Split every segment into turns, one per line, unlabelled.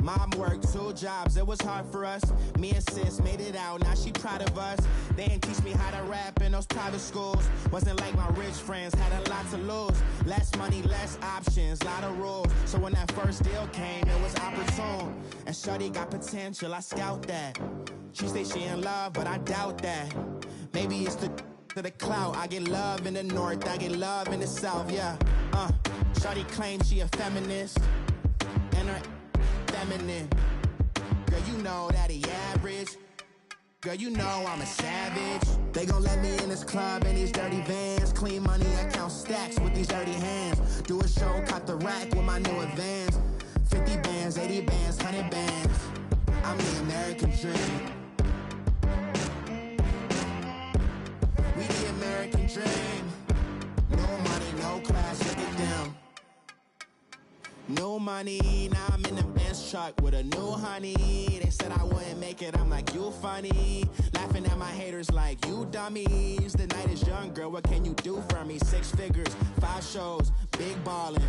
Mom worked 2 jobs, it was hard for us. Me and sis made it out, now she proud of us. They didn't teach me how to rap in those private schools. Wasn't like my rich friends, had a lot to lose. Less money, less options, lot of rules. So when that first deal came, it was opportune. And shorty got potential, I scout that. She say she in love, but I doubt that. Maybe it's to the clout. I get love in the north, I get love in the south, yeah. Shorty claims she a feminist, and her feminine. Girl, you know that he average. Girl, you know I'm a savage. They gon' let me in this club in these dirty vans. Clean money, I count stacks with these dirty hands. Do a show, caught the rack with my new advance. 50 bands, 80 bands, 100 bands. I'm the American dream. We the American dream. No money, no class, look at them. No money, now I'm in the Benz truck with a new honey. They said I wouldn't make it, I'm like, you funny. Laughing at my haters like, you dummies. The night is young, girl, what can you do for me? 6 figures, 5 shows, big ballin'.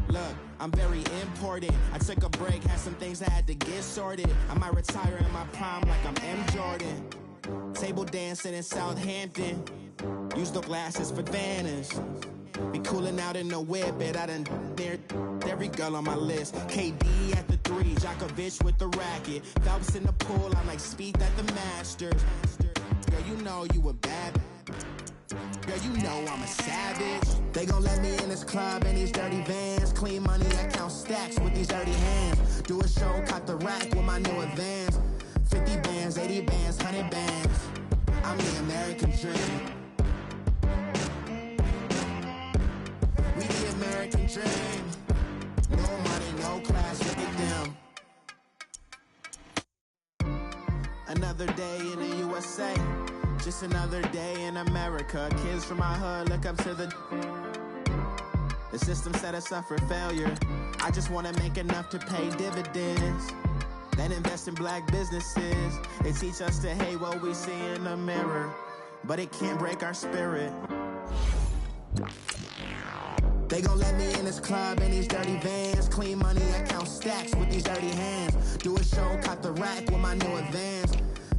Look, I'm very important. I took a break, had some things I had to get sorted. I might retire in my prime like I'm M. Jordan. Table dancing in Southampton. Use the glasses for Vannas. Be cooling out in the whip, but I done dared every girl on my list. KD at the 3, Djokovic with the racket. Phelps in the pool, I'm like Speed at the Masters. Girl, you know you a bad. Girl, you know I'm a savage. They gon' let me in this club in these dirty vans. Clean money, I count stacks with these dirty hands. Do a show, caught the rack with my new advance. 50 bands, 80 bands, 100 bands. I'm the American dream. We the American dream. No money, no class, look at them. Another day in the USA. Just another day in America. Kids from my hood look up to the system set us up for failure. I just want to make enough to pay dividends, then invest in black businesses. They teach us to hate what we see in the mirror, but it can't break our spirit. They gon' let me in this club in these dirty vans. Clean money, I count stacks with these dirty hands. Do a show, caught the rack with my new advance.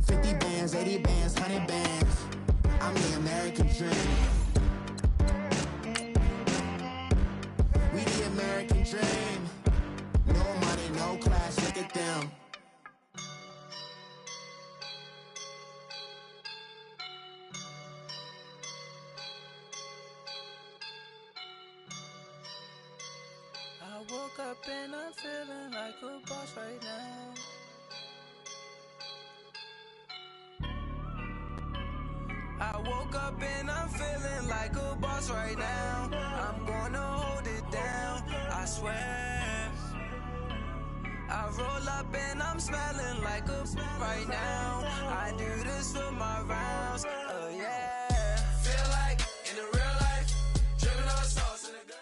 50 bands, 80 bands, 100 bands. I'm the American dream. We the American dream. No money, no class, look at them.
I woke up and I'm feeling like a boss right now. I woke up and I'm feeling like a boss right now. I'm gonna hold it down, I swear. I roll up and I'm smelling like a right now. I do this for my rounds, yeah. Feel like in the real life, dripping on sauce in the gun.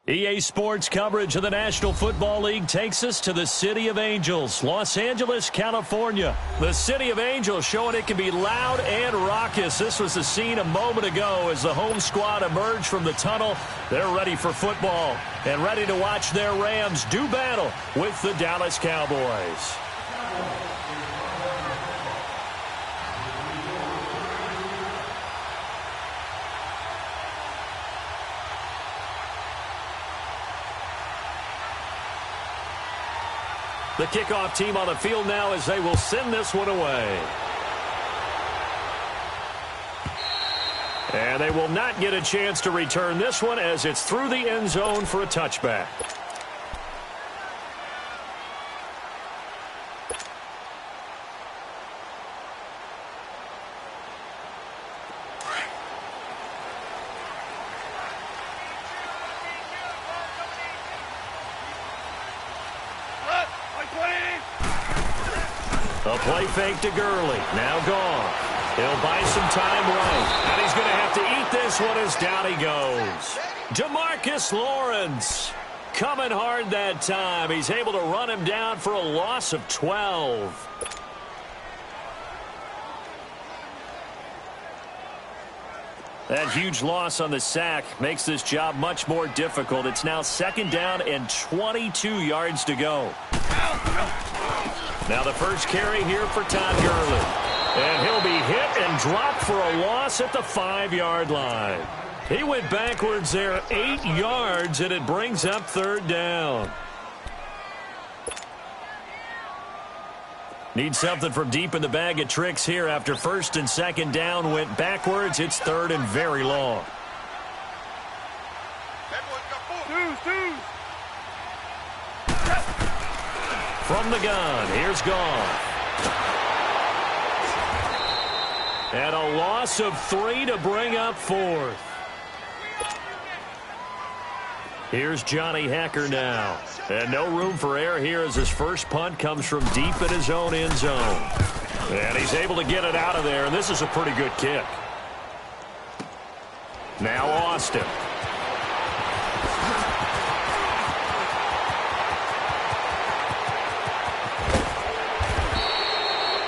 EA Sports coverage of the National Football League takes us to the City of Angels, Los Angeles, California. The City of Angels showing it can be loud and raucous. This was the scene a moment ago as the home squad emerged from the tunnel. They're ready for football and ready to watch their Rams do battle with the Dallas Cowboys. The kickoff team on the field now as they will send this one away. And they will not get a chance to return this one as it's through the end zone for a touchback. A play fake to Gurley. Now gone. He'll buy some time right. And he's going to have to eat this one as down he goes. DeMarcus Lawrence coming hard that time. He's able to run him down for a loss of 12. That huge loss on the sack makes this job much more difficult. It's now 2nd down and 22 yards to go. Now the first carry here for Todd Gurley. And he'll be hit and dropped for a loss at the 5-yard line. He went backwards there 8 yards, and it brings up third down. Need something from deep in the bag of tricks here after first and second down went backwards. It's third and very long. From the gun, here's Goff. And a loss of 3 to bring up fourth. Here's Johnny Hecker now. And no room for error here as his first punt comes from deep in his own end zone. And he's able to get it out of there, and this is a pretty good kick. Now Austin.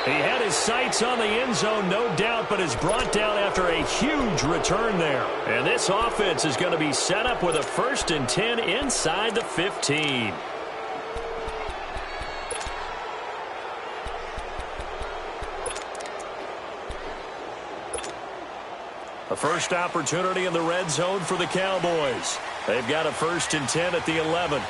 He had his sights on the end zone, no doubt, but is brought down after a huge return there. And this offense is going to be set up with a 1st and 10 inside the 15. A first opportunity in the red zone for the Cowboys. They've got a 1st and 10 at the 11.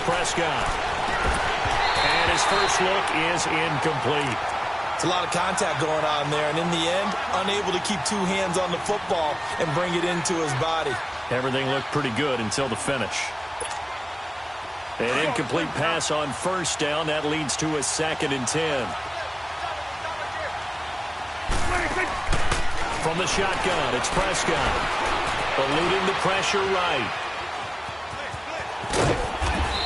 Prescott. And his first look is incomplete.
It's a lot of contact going on there, and in the end, unable to keep 2 hands on the football and bring it into his body.
Everything looked pretty good until the finish. An incomplete pass on first down. That leads to a 2nd and 10. From the shotgun, it's Prescott. Eluding the pressure right.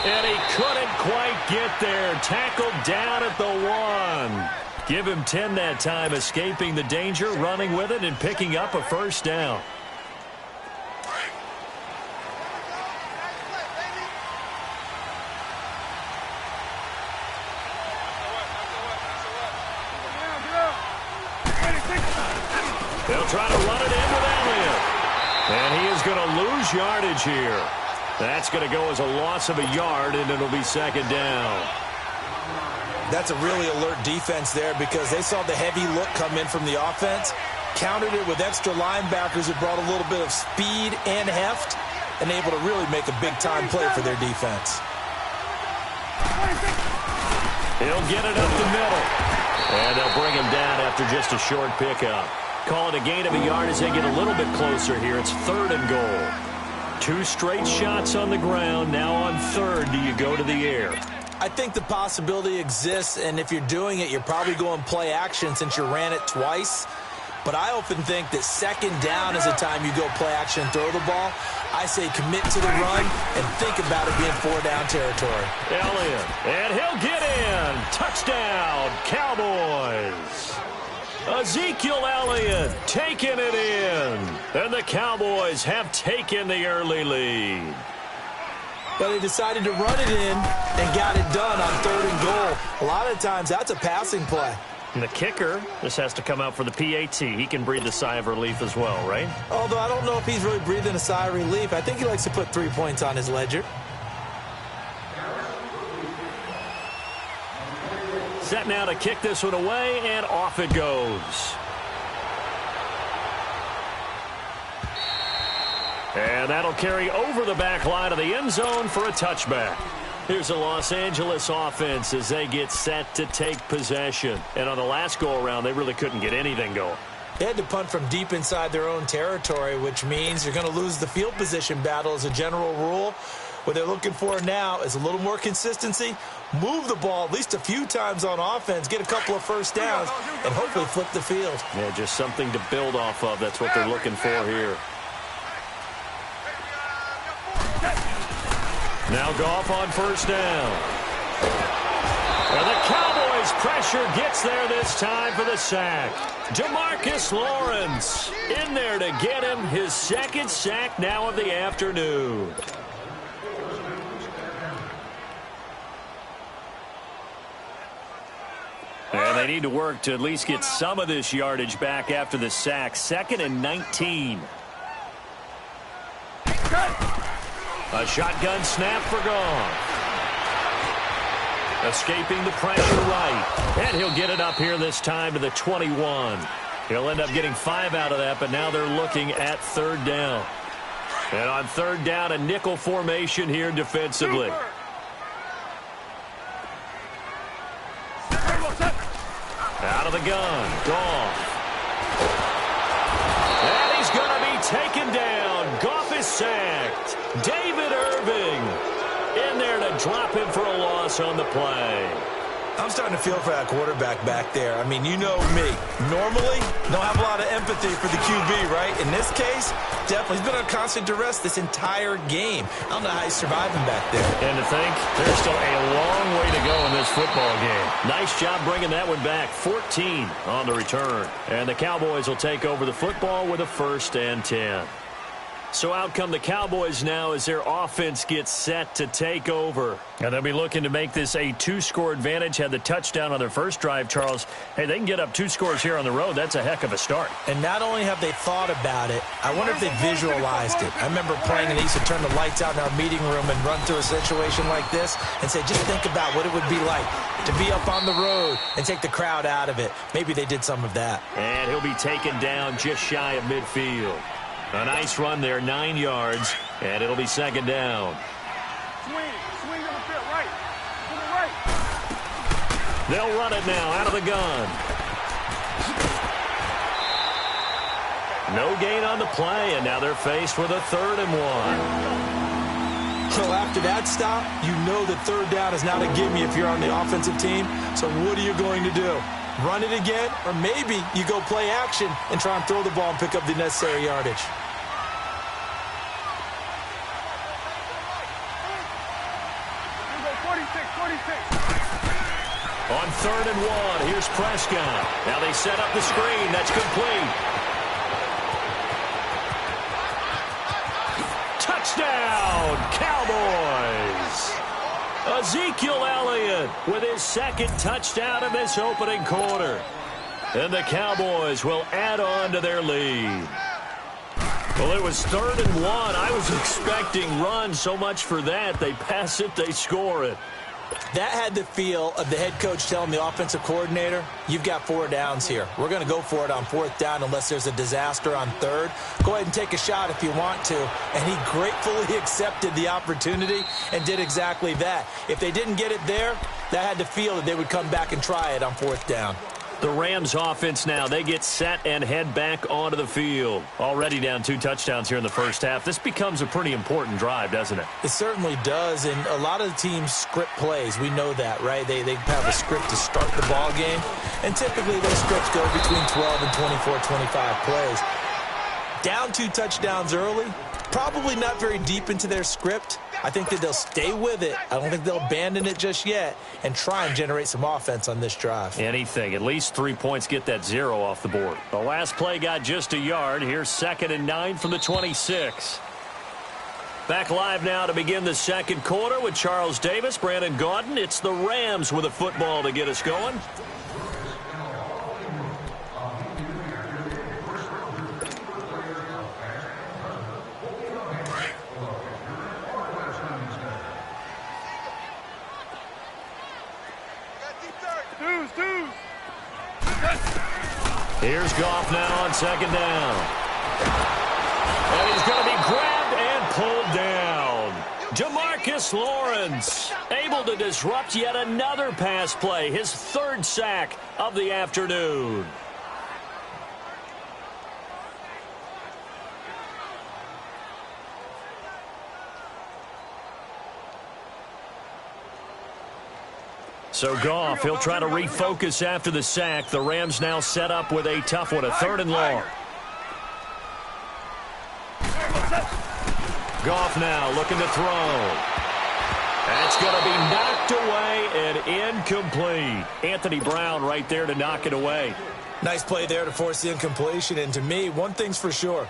And he couldn't quite get there. Tackled down at the 1. Give him 10 that time, escaping the danger, running with it, and picking up a first down. They'll try to run it in with Elliott. And he is going to lose yardage here. That's going to go as a loss of a yard, and it'll be 2nd down.
That's a really alert defense there because they saw the heavy look come in from the offense, countered it with extra linebackers who brought a little bit of speed and heft, and able to really make a big-time play for their defense.
He'll get it up the middle. And they'll bring him down after just a short pickup. Call it a gain of a yard as they get a little bit closer here. It's 3rd and goal. 2 straight shots on the ground. Now on 3rd, do you go to the air?
I think the possibility exists, and if you're doing it, you're probably going play action since you ran it twice. But I often think that 2nd down is the time you go play action and throw the ball. I say commit to the run and think about it being 4-down territory.
Elliott, and he'll get in. Touchdown, Cowboys. Ezekiel Elliott taking it in. And the Cowboys have taken the early lead.
But they decided to run it in and got it done on 3rd and goal. A lot of times that's a passing play.
And the kicker, this has to come out for the PAT. He can breathe a sigh of relief as well, right?
Although I don't know if he's really breathing a sigh of relief. I think he likes to put 3 points on his ledger.
Set now to kick this one away, and off it goes. And that'll carry over the back line of the end zone for a touchback. Here's the Los Angeles offense as they get set to take possession. And on the last go-around, they really couldn't get anything going.
They had to punt from deep inside their own territory, which means you're going to lose the field position battle as a general rule. What they're looking for now is a little more consistency, move the ball at least a few times on offense, get a couple of first downs, and hopefully flip the field.
Yeah, just something to build off of. That's what they're looking for here. Now Goff on first down. And the Cowboys pressure gets there this time for the sack. DeMarcus Lawrence in there to get him his 2nd sack now of the afternoon. And They need to work to at least get some of this yardage back after the sack. 2nd and 19. A shotgun snap for Goff. Escaping the pressure right. And he'll get it up here this time to the 21. He'll end up getting 5 out of that, but now they're looking at 3rd down. And on 3rd down, a nickel formation here defensively. Out of the gun, Goff. And he's going to be taken down. Goff is sacked. David Irving in there to drop him for a loss on the play.
I'm starting to feel for that quarterback back there. I mean, you know me. Normally, don't have a lot of empathy for the QB, right? In this case, definitely. He's been on constant duress this entire game. I don't know how he's surviving back there.
And to think, there's still a long way to go in this football game. Nice job bringing that one back. 14 on the return. And the Cowboys will take over the football with a 1st and 10. So out come the Cowboys now as their offense gets set to take over. And they'll be looking to make this a 2-score advantage. Had the touchdown on their first drive, Charles. Hey, they can get up 2 scores here on the road. That's a heck of a start.
And not only have they thought about it, I wonder if they visualized it. I remember playing and they used to turn the lights out in our meeting room and run through a situation like this and say, just think about what it would be like to be up on the road and take the crowd out of it. Maybe they did some of that.
And he'll be taken down just shy of midfield. A nice run there, 9 yards, and it'll be 2nd down.
Swing on the field, right. To the right.
They'll run it now out of the gun. No gain on the play, and now they're faced with a 3rd and 1.
So after that stop, you know that 3rd down is not a gimme if you're on the offensive team. So what are you going to do? Run it again? Or maybe you go play action and try and throw the ball and pick up the necessary yardage.
On 3rd and 1, here's Prescott. Now they set up the screen. That's complete. Touchdown, Cowboys! Ezekiel Elliott with his 2nd touchdown in this opening quarter. And the Cowboys will add on to their lead. Well, it was 3rd and 1. I was expecting run, so much for that. They pass it, they score it.
That had the feel of the head coach telling the offensive coordinator, you've got 4 downs here. We're going to go for it on 4th down unless there's a disaster on 3rd. Go ahead and take a shot if you want to. And he gratefully accepted the opportunity and did exactly that. If they didn't get it there, that had the feel that they would come back and try it on 4th down.
The Rams offense now, they get set and head back onto the field. Already down 2 touchdowns here in the first half. This becomes a pretty important drive, doesn't it?
It certainly does, and a lot of the teams script plays. We know that, right? They have a script to start the ball game, and typically those scripts go between 12 and 24, 25 plays. Down 2 touchdowns early, probably not very deep into their script. I think that they'll stay with it. I don't think they'll abandon it just yet and try and generate some offense on this drive.
Anything. At least 3 points, get that 0 off the board. The last play got just a yard. Here's 2nd and 9 from the 26. Back live now to begin the 2nd quarter with Charles Davis, Brandon Gaudin. It's the Rams with a football to get us going. Here's Goff now on 2nd down. And he's going to be grabbed and pulled down. DeMarcus Lawrence able to disrupt yet another pass play. His 3rd sack of the afternoon. So Goff, he'll try to refocus after the sack. The Rams now set up with a tough one, a 3rd and long. Goff now looking to throw. That's going to be knocked away and incomplete. Anthony Brown right there to knock it away.
Nice play there to force the incompletion. And to me, one thing's for sure.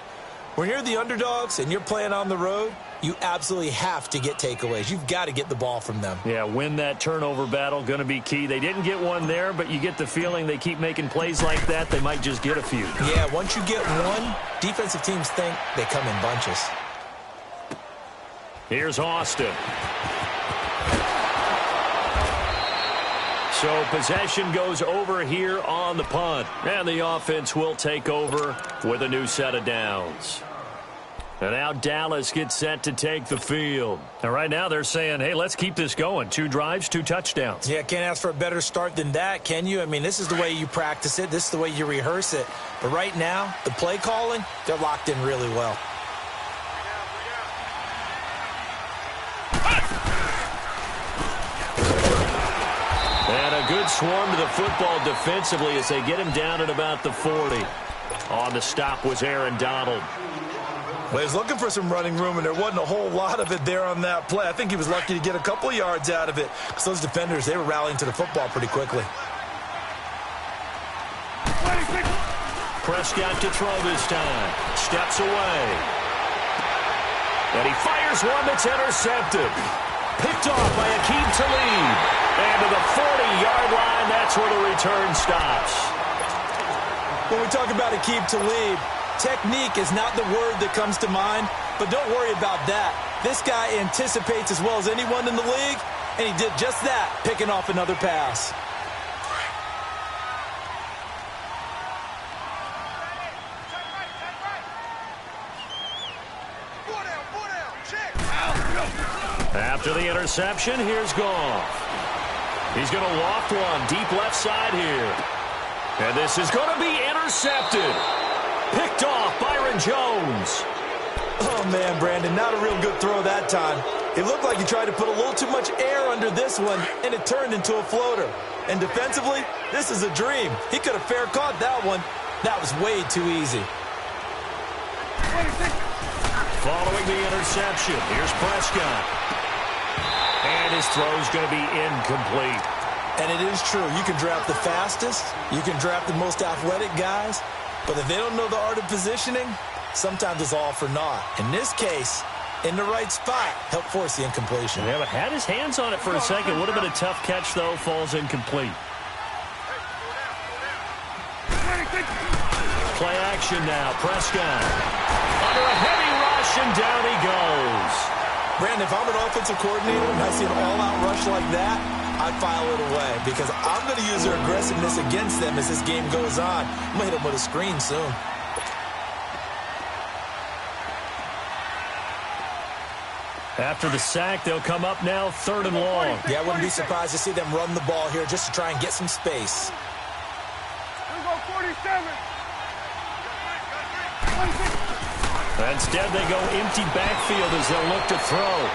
When you're the underdogs and you're playing on the road, you absolutely have to get takeaways. You've got to get the ball from them.
Yeah, win that turnover battle, going to be key. They didn't get one there, but you get the feeling they keep making plays like that, they might just get a few.
Yeah, once you get one, defensive teams think they come in bunches.
Here's Austin. So possession goes over here on the punt. And the offense will take over with a new set of downs. And now Dallas gets set to take the field. And right now they're saying, hey, let's keep this going. 2 drives, 2 touchdowns.
Yeah, can't ask for a better start than that, can you? I mean, this is the way you practice it. This is the way you rehearse it. But right now, the play calling, they're locked in really well.
And a good swarm to the football defensively as they get him down at about the 40. On the stop was Aaron Donald.
Well, he was looking for some running room, and there wasn't a whole lot of it there on that play. I think he was lucky to get a couple of yards out of it because those defenders, they were rallying to the football pretty quickly.
Prescott to throw this time. Steps away. And he fires one that's intercepted. Picked off by Aqib Talib. And to the 40-yard line, that's where the return stops.
When we talk about Aqib Talib, technique is not the word that comes to mind, but don't worry about that. This guy anticipates as well as anyone in the league, and he did just that, picking off another pass.
After the interception, here's Goff. He's going to loft one deep left side here. And this is going to be intercepted. Picked off Byron Jones.
Oh, man, Brandon, not a real good throw that time. It looked like he tried to put a little too much air under this one, and it turned into a floater. And defensively, this is a dream. He could have fair caught that one. That was way too easy.
Following the interception, here's Prescott. And his throw's going to be incomplete.
And it is true. You can draft the fastest. You can draft the most athletic guys. But if they don't know the art of positioning, sometimes it's all for naught. In this case, in the right spot, helped force the incompletion.
Yeah, but had his hands on it for a second. Would have been a tough catch, though. Falls incomplete. Play action now. Prescott. Under a heavy rush, and down he goes.
Brandon, if I'm an offensive coordinator and I see an all-out rush like that, I'd file it away because I'm going to use their aggressiveness against them as this game goes on. I'm going to hit them with a screen soon.
After the sack, they'll come up now 3rd and long.
Yeah, I wouldn't be surprised to see them run the ball here just to try and get some space.
Here we go, 47.
Instead, they go empty backfield as they'll look to throw.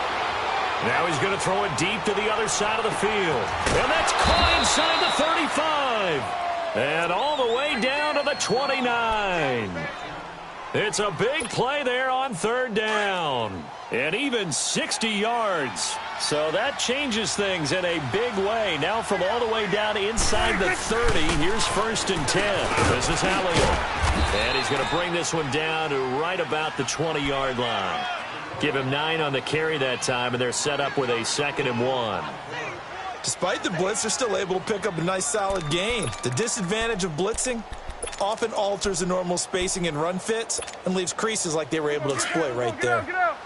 Now he's going to throw it deep to the other side of the field. And that's caught inside the 35. And all the way down to the 29. It's a big play there on 3rd down. And even 60 yards. So that changes things in a big way. Now from all the way down inside the 30, here's 1st and 10. This is Elliott. And he's going to bring this one down to right about the 20-yard line. Give him 9 on the carry that time, and they're set up with a 2nd and 1.
Despite the blitz, they're still able to pick up a nice, solid gain. The disadvantage of blitzing often alters the normal spacing and run fits and leaves creases like they were able to exploit right there.
Get out.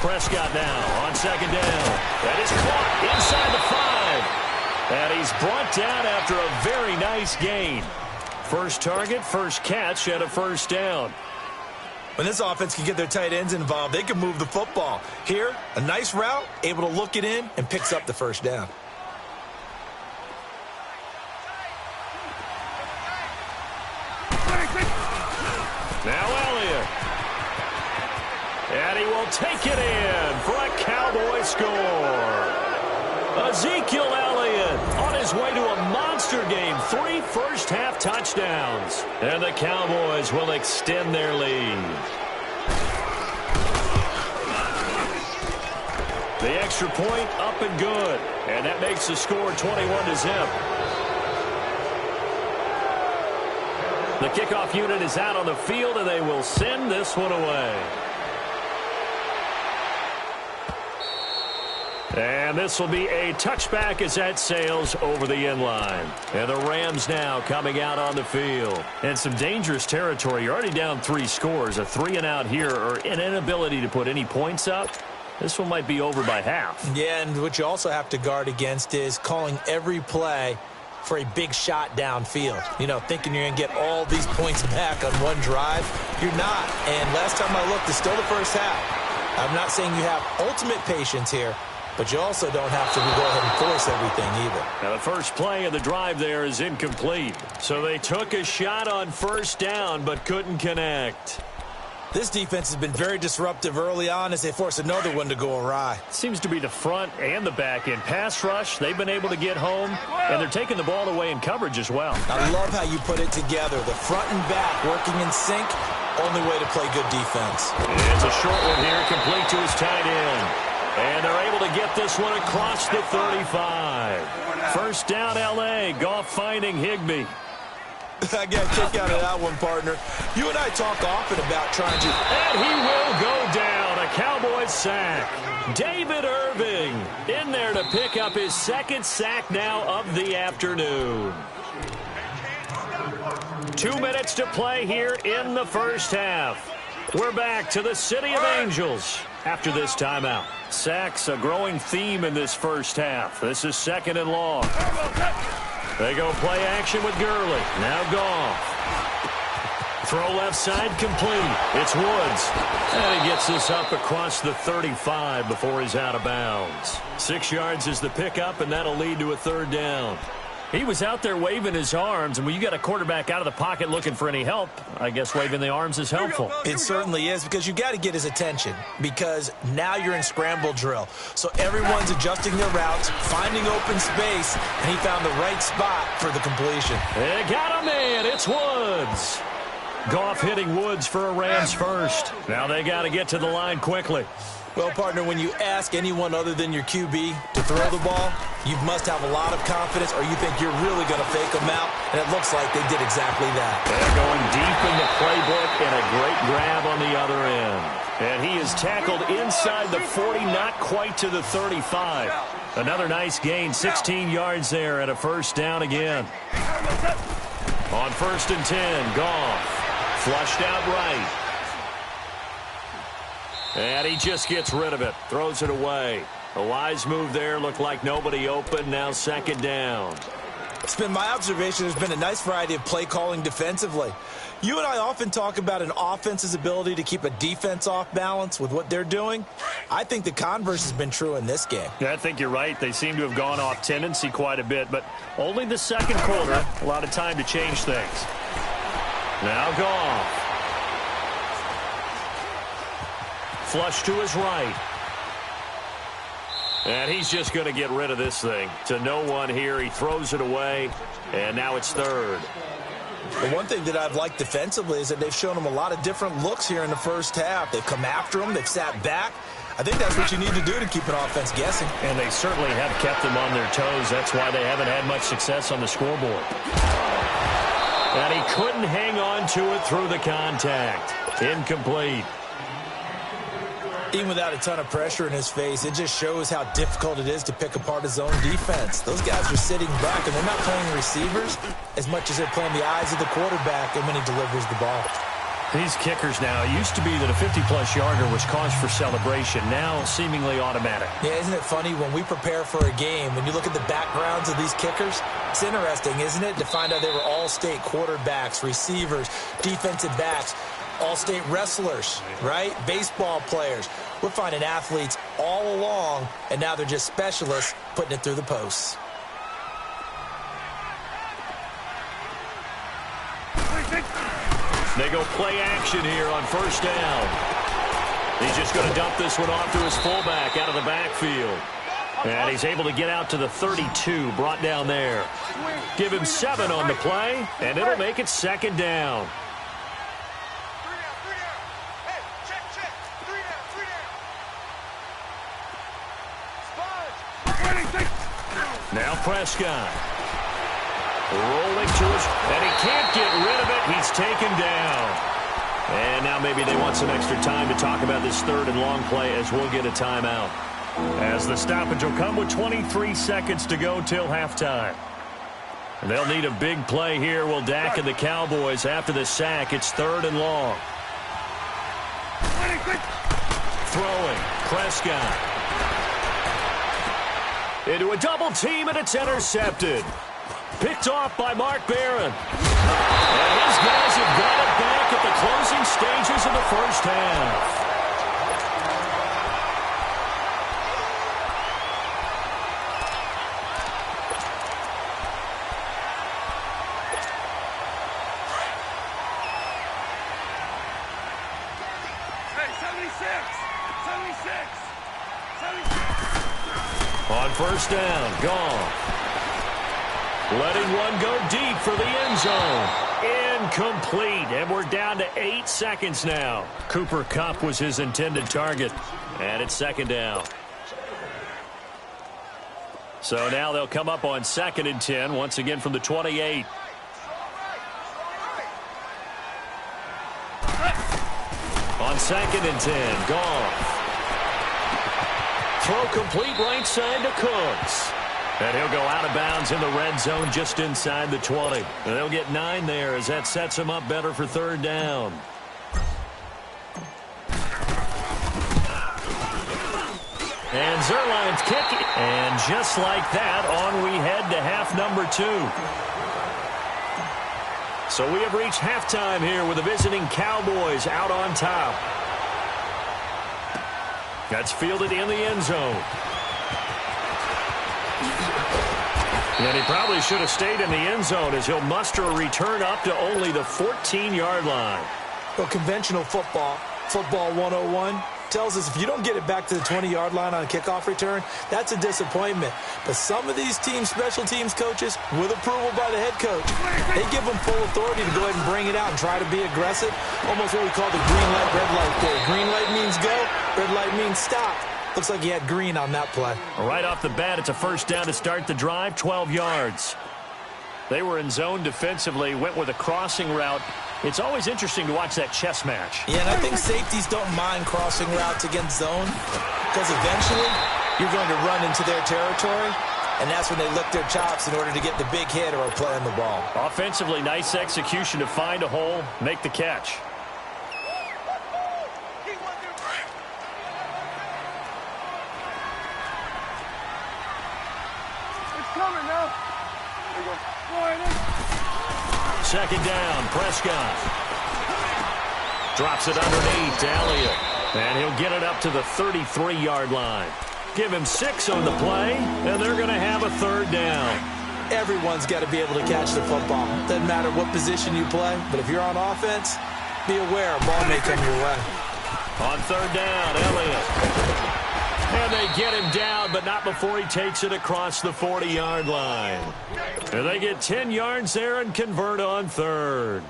Prescott now on 2nd down. That is caught inside the 5. And he's brought down after a very nice gain. First target, first catch, and a 1st down.
When this offense can get their tight ends involved, they can move the football. Here, a nice route, able to look it in, and picks up the 1st down.
Now Elliott. And he will take it in for a Cowboy score. Ezekiel Elliott on his way to a monster game. 3 first-half touchdowns. And the Cowboys will extend their lead. The extra point up and good. And that makes the score 21-0. The kickoff unit is out on the field, and they will send this one away. And this will be a touchback as that sails over the end line. And the Rams now coming out on the field. And some dangerous territory. You're already down 3 scores. A 3-and-out here, or an inability to put any points up. This one might be over by half.
Yeah, and what you also have to guard against is calling every play for a big shot downfield. You know, thinking you're going to get all these points back on one drive. You're not. And last time I looked, it's still the first half. I'm not saying you have ultimate patience here, but you also don't have to go ahead and force everything either.
Now the first play of the drive there is incomplete. So they took a shot on first down but couldn't connect.
This defense has been very disruptive early on as they force another one to go awry.
Seems to be the front and the back end. Pass rush, they've been able to get home, and they're taking the ball away in coverage as well.
I love how you put it together. The front and back working in sync, only way to play good defense.
It's a short one here, complete to his tight end. And they're able to get this one across the 35. First down, L.A. Goff finding Higbee.
I got a kick out of that one, partner. You and I talk often about trying to...
And he will go down. A Cowboys sack. David Irving in there to pick up his second sack now of the afternoon. 2 minutes to play here in the first half. We're back to the City of Angels after this timeout. Sacks a growing theme in this first half. This is 2nd and long. They go play action with Gurley. Now Goff. Throw left side complete. It's Woods. And he gets this up across the 35 before he's out of bounds. 6 yards is the pickup, and that'll lead to a 3rd down. He was out there waving his arms, and when you got a quarterback out of the pocket looking for any help, I guess waving the arms is helpful.
It certainly is, because you got to get his attention, because now you're in scramble drill. So everyone's adjusting their routes, finding open space, and he found the right spot for the completion.
They got a man. It's Woods. Goff hitting Woods for a Rams first. Now they got to get to the line quickly.
Well, partner, when you ask anyone other than your QB to throw the ball, you must have a lot of confidence, or you think you're really going to fake them out, and it looks like they did exactly that.
They're going deep in the playbook, and a great grab on the other end. And he is tackled inside the 40, not quite to the 35. Another nice gain, 16 yards there, and a first down again. On 1st and 10, Goff flushed out right. And he just gets rid of it. Throws it away. A wise move there. Looked like nobody open. Now 2nd down.
It's been my observation. There's been a nice variety of play calling defensively. You and I often talk about an offense's ability to keep a defense off balance with what they're doing. I think the converse has been true in this game.
Yeah, I think you're right. They seem to have gone off tendency quite a bit, but only the 2nd quarter. A lot of time to change things. Now Goff. Flush to his right. And he's just going to get rid of this thing. To no one here. He throws it away. And now it's 3rd.
The one thing that I've liked defensively is that they've shown him a lot of different looks here in the first half. They've come after him. They've sat back. I think that's what you need to do to keep an offense guessing.
And they certainly have kept them on their toes. That's why they haven't had much success on the scoreboard. And he couldn't hang on to it through the contact. Incomplete.
Even without a ton of pressure in his face, it just shows how difficult it is to pick apart his own defense. Those guys are sitting back, and they're not playing receivers as much as they're playing the eyes of the quarterback and when he delivers the ball.
These kickers now, it used to be that a 50-plus yarder was cause for celebration. Now seemingly automatic.
Yeah, isn't it funny when we prepare for a game, when you look at the backgrounds of these kickers, it's interesting, isn't it, to find out they were all-state quarterbacks, receivers, defensive backs, all-state wrestlers, right? Baseball players. We're finding athletes all along, and now they're just specialists putting it through the posts.
They go play action here on 1st down. He's just going to dump this one off to his fullback out of the backfield. And he's able to get out to the 32, brought down there. Give him 7 on the play, and it'll make it 2nd down. Now Prescott. Rolling to his, and he can't get rid of it. He's taken down. And now maybe they want some extra time to talk about this third and long play as we'll get a timeout. As the stoppage will come with 23 seconds to go till halftime. And they'll need a big play here. Will Dak and the Cowboys after the sack. It's third and long. Throwing. Prescott. Into a double team, and it's intercepted. Picked off by Mark Barron. And his guys have got it back at the closing stages of the first half. On first down, gone. Letting one go deep for the end zone. Incomplete, and we're down to 8 seconds now. Cooper Kupp was his intended target, and it's second down. So now they'll come up on 2nd and 10, once again from the 28. On 2nd and 10, Goff. Throw complete right side to Cooks. And he'll go out of bounds in the red zone just inside the 20. And they'll get 9 there as that sets him up better for third down. And Zerline's kick. And just like that, on we head to half number 2. So we have reached halftime here with the visiting Cowboys out on top. That's fielded in the end zone. And he probably should have stayed in the end zone as he'll muster a return up to only the 14-yard line.
Well, conventional football 101, tells us if you don't get it back to the 20-yard line on a kickoff return, that's a disappointment. But some of these teams, special teams coaches, with approval by the head coach, they give them full authority to go ahead and bring it out and try to be aggressive. Almost what we call the green light, red light thing. Green light means go, red light means stop. Looks like he had green on that play.
Right off the bat, it's a first down to start the drive, 12 yards. They were in zone defensively, went with a crossing route. It's always interesting to watch that chess match.
Yeah, and I think safeties don't mind crossing routes against zone because eventually you're going to run into their territory, and that's when they lick their chops in order to get the big hit or a play on the ball.
Offensively, nice execution to find a hole, make the catch. Second down, Prescott. Drops it underneath to Elliott. And he'll get it up to the 33-yard line. Give him 6 on the play, and they're going to have a third down.
Everyone's got to be able to catch the football. Doesn't matter what position you play, but if you're on offense, be aware a ball may come your way.
On third down, Elliott. And they get him down, but not before he takes it across the 40-yard line. And they get 10 yards there and convert on third.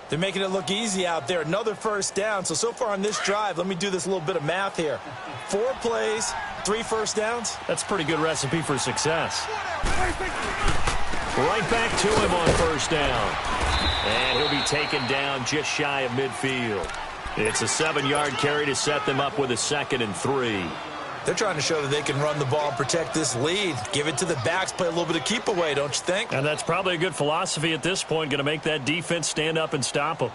They're making it look easy out there. Another first down. So far on this drive, let me do this little bit of math here. 4 plays, 3 first downs.
That's a pretty good recipe for success. Right back to him on first down. And he'll be taken down just shy of midfield. It's a 7-yard carry to set them up with a 2nd and 3.
They're trying to show that they can run the ball and protect this lead. Give it to the backs, play a little bit of keep away, don't you think?
And that's probably a good philosophy at this point, going to make that defense stand up and stop them.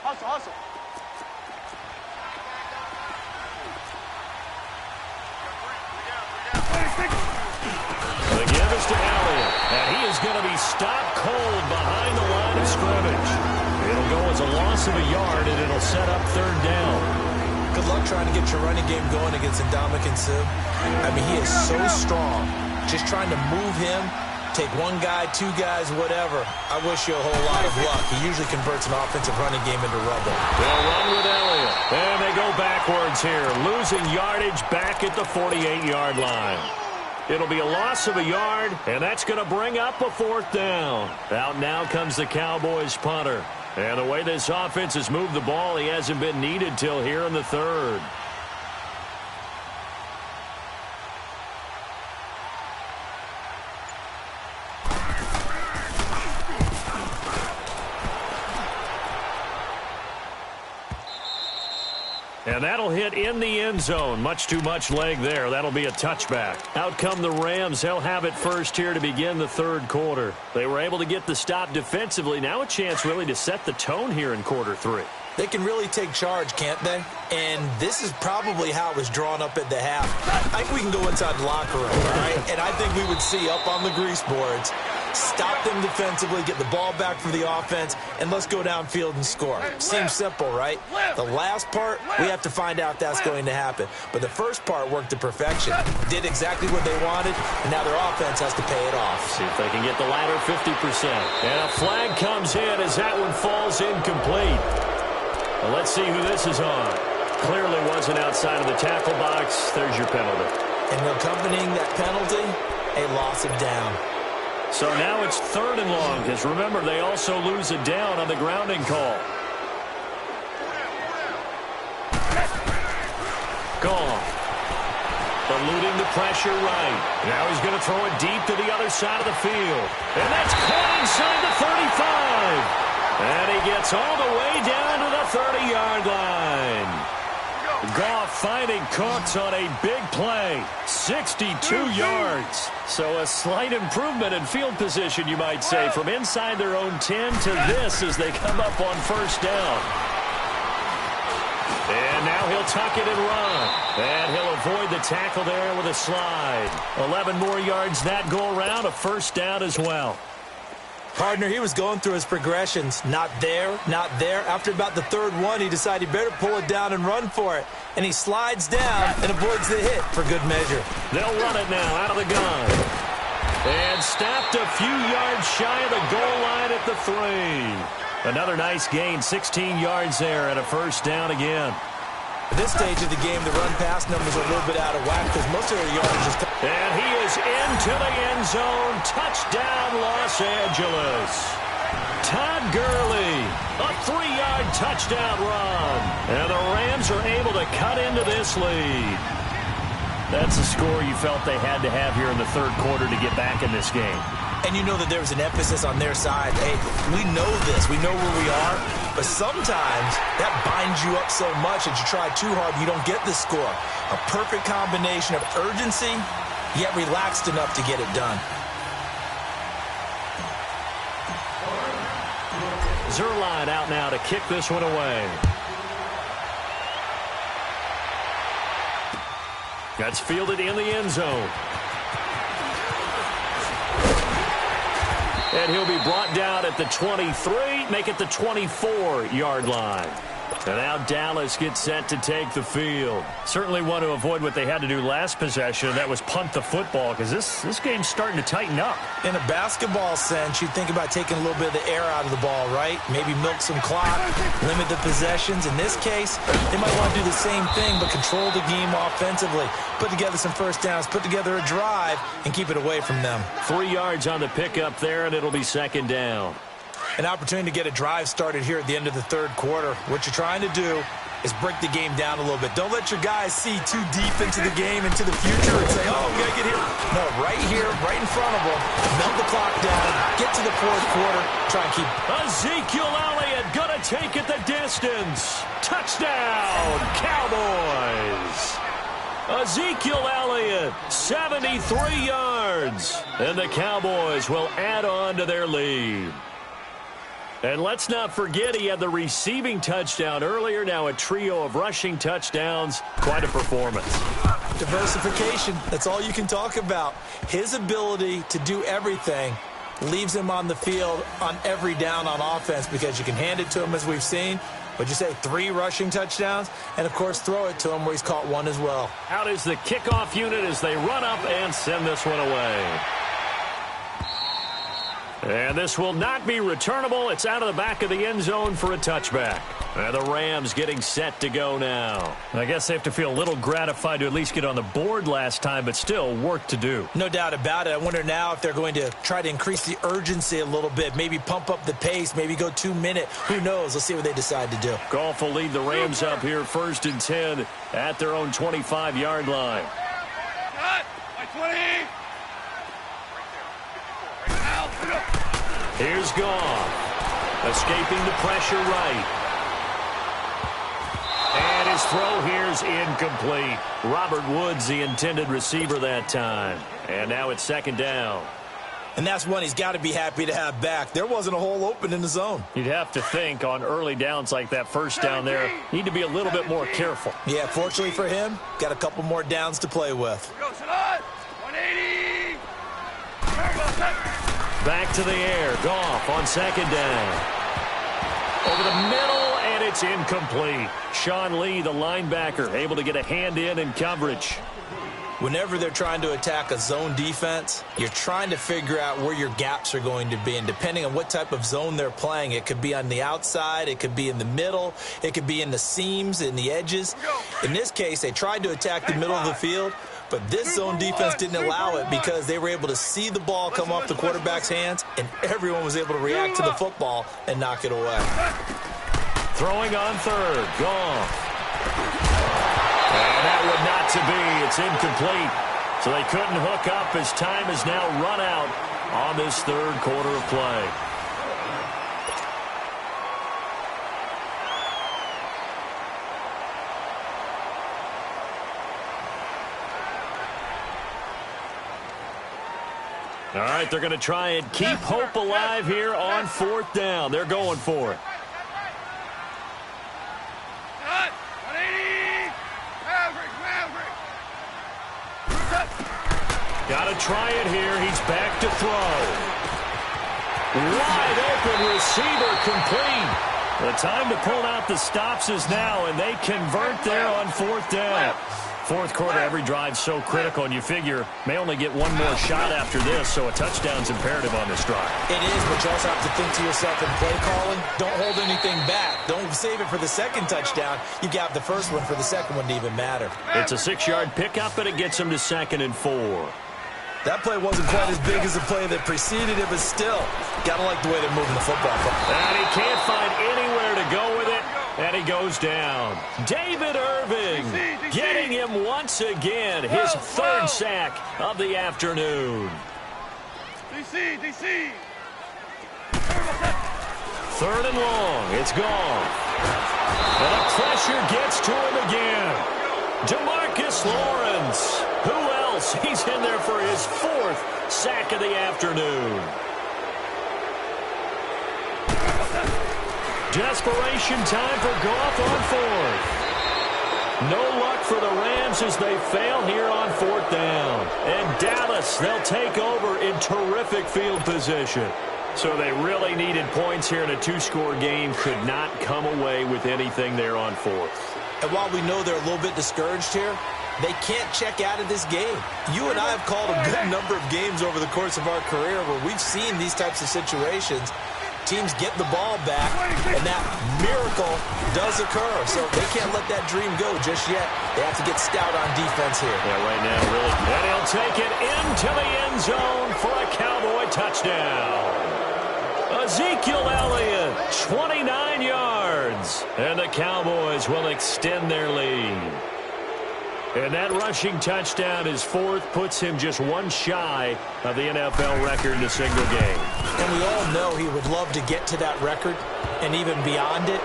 Hustle, hustle.
The give is to Elliott, and he is going to be stopped cold behind the line of scrimmage. It'll go as a loss of a yard, and it'll set up third down.
Good luck trying to get your running game going against Ndamukong Suh. I mean, he is so strong. Just trying to move him, take one guy, 2 guys, whatever. I wish you a whole lot of luck. He usually converts an offensive running game into rubble.
They'll run with Elliott. And they go backwards here, losing yardage back at the 48-yard line. It'll be a loss of a yard, and that's going to bring up a 4th down. Out now comes the Cowboys punter. And the way this offense has moved the ball, he hasn't been needed till here in the third. And that'll hit in the end zone. Much too much leg there. That'll be a touchback. Out come the Rams. They'll have it first here to begin the third quarter. They were able to get the stop defensively. Now a chance really to set the tone here in quarter three.
They can really take charge, can't they? And this is probably how it was drawn up at the half. I think we can go inside the locker room, all right? And I think we would see up on the grease boards, stop them defensively, get the ball back for the offense, and let's go downfield and score. Seems simple, right? The last part, we have to find out if that's going to happen. But the first part worked to perfection. Did exactly what they wanted, and now their offense has to pay it off.
See if they can get the latter 50%. And a flag comes in as that one falls incomplete. Well, let's see who this is on. Clearly wasn't outside of the tackle box. There's your penalty.
And accompanying that penalty, a loss of down.
So now it's third and long, because remember, they also lose a down on the grounding call. Gone. Eluding the pressure right. Now he's going to throw it deep to the other side of the field. And that's caught inside the 35. And he gets all the way down to the 30-yard line. Goff finding Cooks on a big play. 62 yards. So a slight improvement in field position, you might say, from inside their own 10 to this as they come up on first down. And now he'll tuck it and run. And he'll avoid the tackle there with a slide. 11 more yards that go around, a first down as well.
Partner, he was going through his progressions. Not there, not there. After about the third one, he decided he better pull it down and run for it. And he slides down and avoids the hit for good measure.
They'll run it now out of the gun. And stopped a few yards shy of the goal line at the 3. Another nice gain, 16 yards there and a first down again.
At this stage of the game, the run-pass numbers are a little bit out of whack because most of their yardage is...
And he is into the end zone. Touchdown, Los Angeles. Todd Gurley, a 3-yard touchdown run. And the Rams are able to cut into this lead. That's a score you felt they had to have here in the third quarter to get back in this game.
And you know that there was an emphasis on their side. Hey, we know this. We know where we are. But sometimes that binds you up so much that you try too hard, you don't get the score. A perfect combination of urgency, yet relaxed enough to get it done.
Zerline out now to kick this one away. That's fielded in the end zone. And he'll be brought down at the 23, make it the 24-yard line. And now Dallas gets set to take the field. Certainly want to avoid what they had to do last possession, that was punt the football, because this game's starting to tighten up.
In a basketball sense, you think about taking a little bit of the air out of the ball, right? Maybe milk some clock, limit the possessions. In this case, they might want to do the same thing, but control the game offensively. Put together some first downs, put together a drive, and keep it away from them.
3 yards on the pickup there, and it'll be second down.
An opportunity to get a drive started here at the end of the third quarter. What you're trying to do is break the game down a little bit. Don't let your guys see too deep into the game, into the future, and say, oh, we got to get here. No, right here, right in front of them, melt the clock down, get to the fourth quarter, try and keep.
Ezekiel Elliott going to take it the distance. Touchdown, Cowboys. Ezekiel Elliott, 73 yards. And the Cowboys will add on to their lead. And let's not forget he had the receiving touchdown earlier. Now a trio of rushing touchdowns. Quite a performance.
Diversification, that's all you can talk about. His ability to do everything leaves him on the field on every down on offense because you can hand it to him as we've seen. What'd you say, 3 rushing touchdowns? And, of course, throw it to him where he's caught 1 as well.
Out is the kickoff unit as they run up and send this one away. And this will not be returnable. It's out of the back of the end zone for a touchback. And the Rams getting set to go now. I guess they have to feel a little gratified to at least get on the board last time, but still work to do.
No doubt about it. I wonder now if they're going to try to increase the urgency a little bit, maybe pump up the pace, maybe go 2-minute. Who knows? Let's see what they decide to do.
COFL will lead the Rams up here 1st and 10 at their own 25-yard line. Here's Goff, escaping the pressure right. And his throw here's incomplete. Robert Woods, the intended receiver that time. And now it's 2nd down.
And that's one he's got to be happy to have back. There wasn't a hole open in the zone.
You'd have to think on early downs like that 1st down there, need to be a little bit more careful.
Yeah, fortunately for him, got a couple more downs to play with.
180.
Back to the air. Goff on 2nd down. Over the middle, and it's incomplete. Sean Lee, the linebacker, able to get a hand in coverage.
Whenever they're trying to attack a zone defense, you're trying to figure out where your gaps are going to be. And depending on what type of zone they're playing, it could be on the outside, it could be in the middle, it could be in the seams, in the edges. In this case, they tried to attack the middle of the field, but this zone defense didn't allow it because they were able to see the ball come off the quarterback's hands, and everyone was able to react to the football and knock it away.
Throwing on 3rd. Goff. And that would not to be. It's incomplete. So they couldn't hook up as time is now run out on this 3rd quarter of play. All right, they're going to try and keep hope alive here on 4th down. They're going for it. Got to try it here. He's back to throw. Wide open receiver complete. The time to pull out the stops is now, and they convert there on 4th down. 4th quarter, every drive so critical, and you figure may only get one more shot after this, so a touchdown's imperative on this drive.
It is, but you also have to think to yourself in play calling, don't hold anything back. Don't save it for the 2nd touchdown. You got the 1st one for the 2nd one to even matter.
It's a 6-yard pickup, and it gets them to 2nd and 4.
That play wasn't quite as big as the play that preceded it, but still, got to like the way they're moving the football.
And he can't find anywhere to go with it, and he goes down. David Irving getting him once again, his 3rd sack of the afternoon.
DC.
3rd and long. It's gone. And the pressure gets to him again. DeMarcus Lawrence. Who else? He's in there for his 4th sack of the afternoon. Desperation time for Goff on 4th. No luck for the Rams as they fail here on 4th down. And Dallas, they'll take over in terrific field position. So they really needed points here in a 2-score game. Could not come away with anything there on 4th.
And while we know they're a little bit discouraged here, they can't check out of this game. You and I have called a good number of games over the course of our career where we've seen these types of situations. Teams get the ball back, and that miracle does occur. So they can't let that dream go just yet. They have to get stout on defense here.
Yeah, right now, really. And he'll take it into the end zone for a Cowboy touchdown. Ezekiel Elliott, 29 yards. And the Cowboys will extend their lead. And that rushing touchdown, his 4th, puts him just one shy of the NFL record in a single game.
And we all know he would love to get to that record and even beyond it.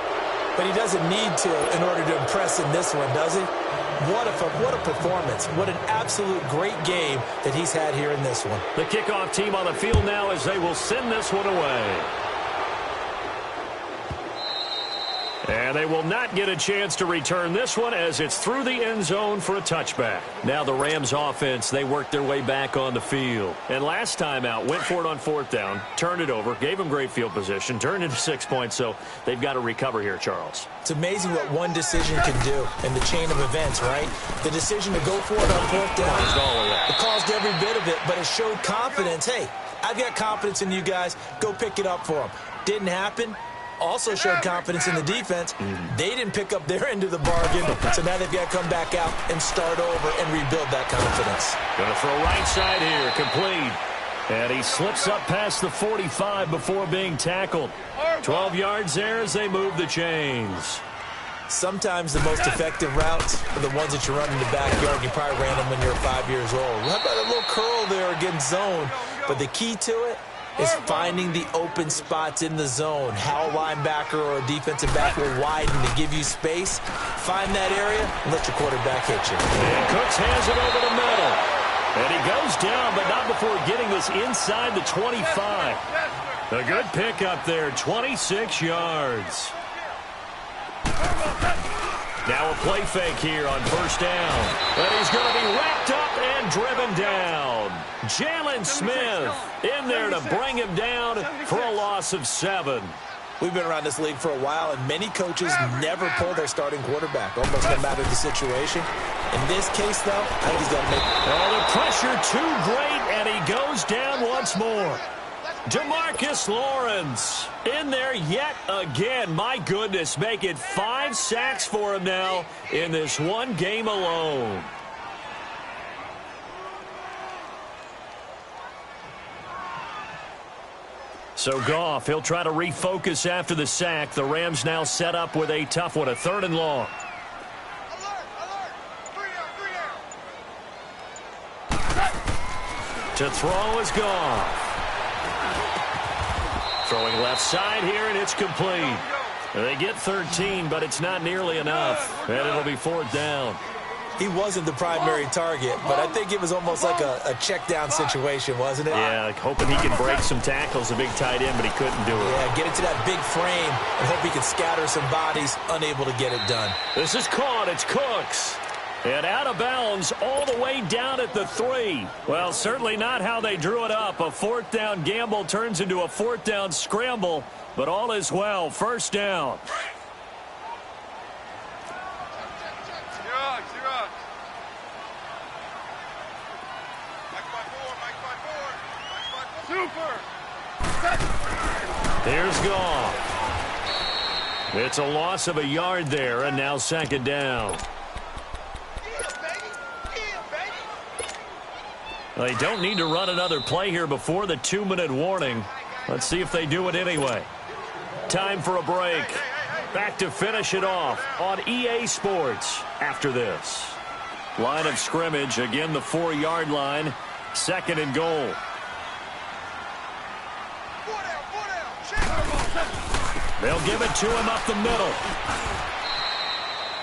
But he doesn't need to in order to impress in this one, does he? What a performance. What an absolute great game that he's had here in this one.
The kickoff team on the field now as they will send this one away. And they will not get a chance to return this one as it's through the end zone for a touchback. Now the Rams offense, they worked their way back on the field. And last time out, went for it on 4th down, turned it over, gave them great field position, turned into 6 points, so they've got to recover here, Charles.
It's amazing what one decision can do in the chain of events, right? The decision to go for it on 4th down. It caused every bit of it, but it showed confidence. Hey, I've got confidence in you guys. Go pick it up for them. Didn't happen. Also showed confidence in the defense. They didn't pick up their end of the bargain, so now they've got to come back out and start over and rebuild that confidence.
Going to throw right side here, complete. And he slips up past the 45 before being tackled. 12 yards there as they move the chains.
Sometimes the most effective routes are the ones that you run in the backyard. You probably ran them when you were 5 years old. How about a little curl there against zone? But the key to it is finding the open spots in the zone. How a linebacker or a defensive back will widen to give you space. Find that area and let your quarterback hit you.
And Cooks hands it over the middle. And he goes down, but not before getting this inside the 25. A good pickup there, 26 yards. Now a play fake here on first down. And he's going to be wrapped up and driven down. Jalen Smith in there to bring him down for a loss of 7.
We've been around this league for a while, and many coaches never pull their starting quarterback, almost no matter the situation. In this case, though, I think he's got to make it.
Oh, the pressure too great, and he goes down once more. DeMarcus Lawrence in there yet again. My goodness, make it 5 sacks for him now in this one game alone. So Goff, he'll try to refocus after the sack. The Rams now set up with a tough one, a 3rd and long. To throw is Goff. Throwing left side here, and it's complete. They get 13, but it's not nearly enough, and it'll be 4th down.
He wasn't the primary target, but I think it was almost like a check down situation, wasn't it?
Yeah, like hoping he could break some tackles, a big tight end, but he couldn't do it.
Yeah, get into that big frame and hope he can scatter some bodies, unable to get it done.
This is caught. It's Cooks. And out of bounds all the way down at the 3. Well, certainly not how they drew it up. A 4th down gamble turns into a 4th down scramble, but all is well. First down. Here's Goff. It's a loss of a yard there, and now 2nd down. They don't need to run another play here before the 2-minute warning. Let's see if they do it anyway. Time for a break. Back to finish it off on EA Sports after this. Line of scrimmage, again the 4-yard line. 2nd and goal. They'll give it to him up the middle.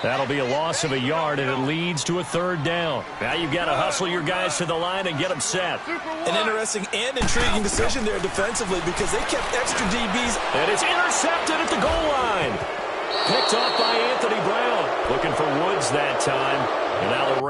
That'll be a loss of a yard, and it leads to a 3rd down. Now you've got to hustle your guys to the line and get them set.
An interesting and intriguing decision there defensively because they kept extra DBs.
And it's intercepted at the goal line. Picked off by Anthony Brown. Looking for Woods that time. And now the